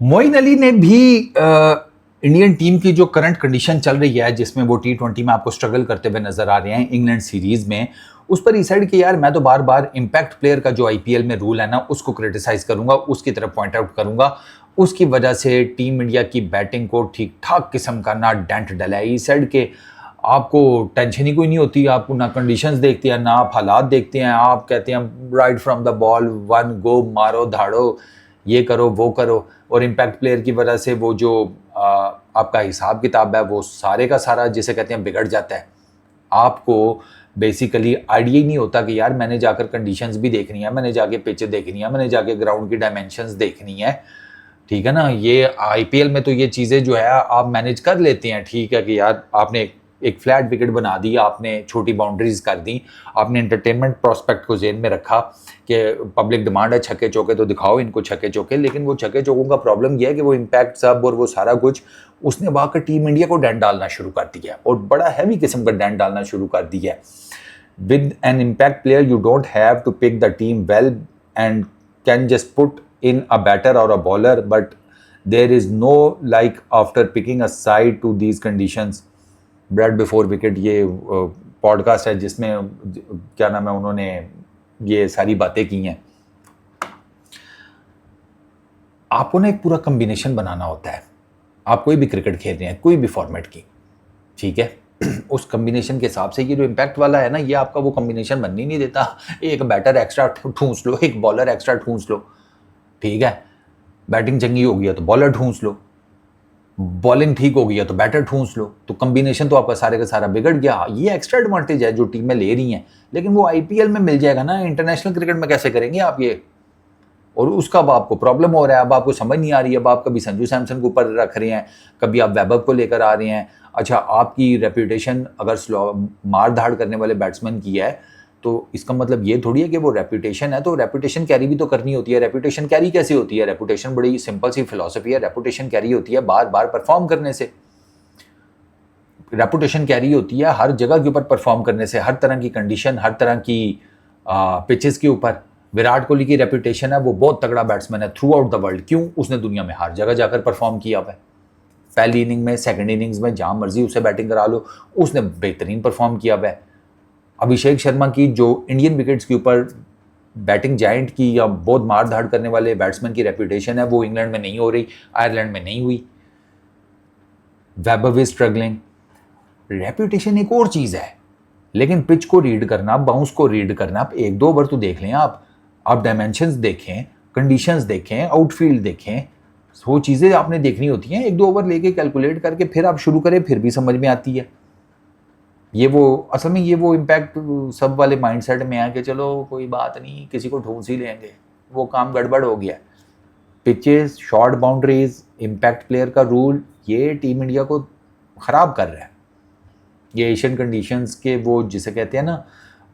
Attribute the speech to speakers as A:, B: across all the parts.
A: मोइन अली ने भी Indian team की जो करंट कंडीशन चल रही है, जिसमें वो T20 में आपको स्ट्रगल करते हुए नजर आ रहे हैं इंग्लैंड सीरीज में, उस पर डिसाइड कि यार मैं तो बार बार इम्पैक्ट प्लेयर का जो आईपीएल में रूल है ना, उसको क्रिटिसाइज करूंगा, उसकी तरफ पॉइंट आउट करूंगा। उसकी वजह से टीम इंडिया की बैटिंग को ठीक ठाक किस्म का ना डेंट डला है। इस साइड के आपको टेंशन ही कोई नहीं होती, आपको ना कंडीशंस देखते हैं ना आप हालात देखते हैं, आप कहते हैं right from the ball one go, मारो धाड़ो, ये करो वो करो। और इम्पैक्ट प्लेयर की वजह से वो जो आपका हिसाब किताब है वो सारे का सारा जिसे कहते हैं बिगड़ जाता है। आपको बेसिकली आइडिया ही नहीं होता कि यार मैंने जाकर कंडीशंस भी देखनी है, मैंने जाके पिच देखनी है, मैंने जाके ग्राउंड की डायमेंशंस देखनी है। ठीक है ना, ये आईपीएल में तो ये चीज़ें जो है आप मैनेज कर लेते हैं। ठीक है कि यार आपने एक फ्लैट विकेट बना दी, आपने छोटी बाउंड्रीज कर दी, आपने एंटरटेनमेंट प्रोस्पेक्ट को जेन में रखा कि पब्लिक डिमांड है छक्के चौके, तो दिखाओ इनको छक्के चौके। लेकिन वो छक्के चौकों का प्रॉब्लम यह है कि वो इम्पैक्ट सब और वो सारा कुछ उसने वाकर टीम इंडिया को डेंट डालना शुरू कर दिया, और बड़ा हैवी किस्म का डेंट डालना शुरू कर दिया है। With an impact player you don't have to pick the team well and can just put in a batter or a bowler, but there is no like after picking a side to these conditions, bread before wicket ये podcast है जिसमें क्या नाम है उन्होंने ये सारी बातें की हैं। आपको ना एक पूरा कम्बिनेशन बनाना होता है, आप कोई भी क्रिकेट खेल रहे हैं कोई भी फॉर्मेट की, ठीक है, उस कम्बिनेशन के हिसाब से ये जो इम्पैक्ट वाला है ना, ये आपका वो कम्बिनेशन बनने नहीं देता। एक बैटर एक्स्ट्रा ठूंस लो, एक बॉलर एक्स्ट्रा ठूंस लो, ठीक है, बैटिंग चंगी हो गया तो बॉलर ठूंस लो, बॉलिंग ठीक हो गया तो बैटर ठूंस लो, तो कॉम्बिनेशन तो आपका सारे का सारा बिगड़ गया। ये एक्स्ट्रा एडवांटेज है जो टीमें ले रही हैं, लेकिन वो आईपीएल में मिल जाएगा ना, इंटरनेशनल क्रिकेट में कैसे करेंगे आप ये? और उसका अब आपको प्रॉब्लम हो रहा है, अब आपको समझ नहीं आ रही है। अब आप कभी संजू सैमसन को ऊपर रख रहे हैं, कभी आप वैभव को लेकर आ रहे हैं। अच्छा, आपकी रेपुटेशन अगर मार धाड़ करने वाले बैट्समैन की है, तो इसका मतलब ये थोड़ी है कि वो रेपुटेशन है तो रेपुटेशन कैरी भी तो करनी होती है। रेपुटेशन कैरी कैसे होती है? रेपुटेशन बड़ी सिंपल सी फिलॉसफी है। रेपुटेशन कैरी होती है बार बार परफॉर्म करने से। रेपुटेशन कैरी होती है हर जगह के ऊपर परफॉर्म करने से, हर तरह की कंडीशन, हर तरह की पिचेस के ऊपर। विराट कोहली की रेपुटेशन है, वो बहुत तगड़ा बैट्समैन है थ्रू आउट द वर्ल्ड। क्यों? उसने दुनिया में हर जगह जाकर परफॉर्म किया हुआ है। पहली इनिंग में, सेकंड इनिंग्स में, जहां मर्जी उसे बैटिंग करा लो, उसने बेहतरीन परफॉर्म किया हुआ है। अभिषेक शर्मा की जो इंडियन विकेट्स के ऊपर बैटिंग जायंट की या बहुत मार धाड़ करने वाले बैट्समैन की रेपुटेशन है, वो इंग्लैंड में नहीं हो रही, आयरलैंड में नहीं हुई। वैभव इज स्ट्रगलिंग। रेपुटेशन एक और चीज़ है, लेकिन पिच को रीड करना, बाउंस को रीड करना, आप एक दो ओवर तो देख लें, आप डायमेंशंस देखें, कंडीशंस देखें, आउटफील्ड देखें, वो चीज़ें आपने देखनी होती हैं। एक दो ओवर लेके कैलकुलेट करके फिर आप शुरू करें, फिर भी समझ में आती है। ये वो असल में ये वो इम्पैक्ट सब वाले माइंडसेट में है कि चलो कोई बात नहीं, किसी को ढूंढ ही लेंगे, वो काम गड़बड़ हो गया। Pitches, short boundaries, impact player का रूल, ये टीम इंडिया को ख़राब कर रहा है। ये एशियन कंडीशंस के वो जिसे कहते हैं ना,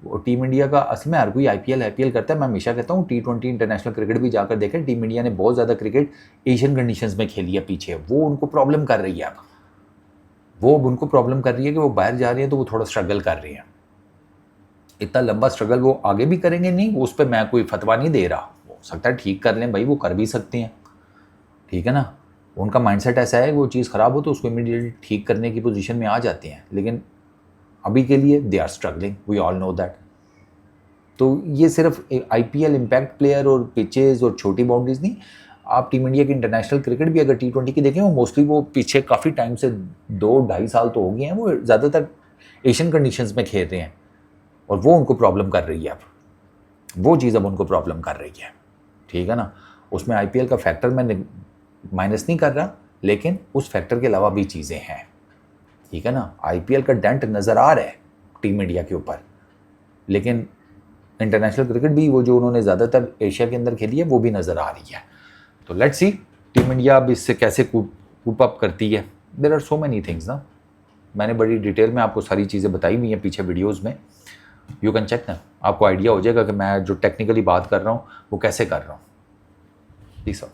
A: वो टीम इंडिया का असल में हर कोई आईपीएल करता है। मैं हमेशा कहता हूँ T20 इंटरनेशनल क्रिकेट भी जाकर देखें, टीम इंडिया ने बहुत ज़्यादा क्रिकेट एशियन कंडीशंस में खेली है पीछे। वो उनको प्रॉब्लम कर रही है, अब वो उनको प्रॉब्लम कर रही है कि वो बाहर जा रही है तो वो थोड़ा स्ट्रगल कर रही हैं। इतना लंबा स्ट्रगल वो आगे भी करेंगे नहीं, उस पर मैं कोई फतवा नहीं दे रहा। हो सकता है ठीक कर लें भाई, वो कर भी सकते हैं, ठीक है ना। उनका माइंडसेट ऐसा है, वो चीज़ ख़राब हो तो उसको इमीडिएटली ठीक करने की पोजीशन में आ जाते हैं, लेकिन अभी के लिए they are struggling, we all know that. तो ये सिर्फ आईपीएल इम्पैक्ट प्लेयर और पिचेज और छोटी बाउंड्रीज नहीं, आप टीम इंडिया की इंटरनेशनल क्रिकेट भी अगर T20 की देखें, वो मोस्टली वो पीछे काफ़ी टाइम से 2-2.5 साल तो हो गए हैं, वो ज़्यादातर एशियन कंडीशंस में खेल रहे हैं, और वो उनको प्रॉब्लम कर रही है। अब वो चीज़ अब उनको प्रॉब्लम कर रही है, ठीक है ना। उसमें आईपीएल का फैक्टर मैं माइनस नहीं कर रहा, लेकिन उस फैक्टर के अलावा भी चीज़ें हैं, ठीक है ना। आईपीएल का डेंट नज़र आ रहा है टीम इंडिया के ऊपर, लेकिन इंटरनेशनल क्रिकेट भी वो जो उन्होंने ज़्यादातर एशिया के अंदर खेली है वो भी नज़र आ रही है। तो लेट्स सी टीम इंडिया अब इससे कैसे कूप अप करती है। There are so many things ना, मैंने बड़ी डिटेल में आपको सारी चीज़ें बताई हुई हैं पीछे वीडियोस में, यू कैन चेक ना, आपको आइडिया हो जाएगा कि मैं जो टेक्निकली बात कर रहा हूँ वो कैसे कर रहा हूँ। Please sir.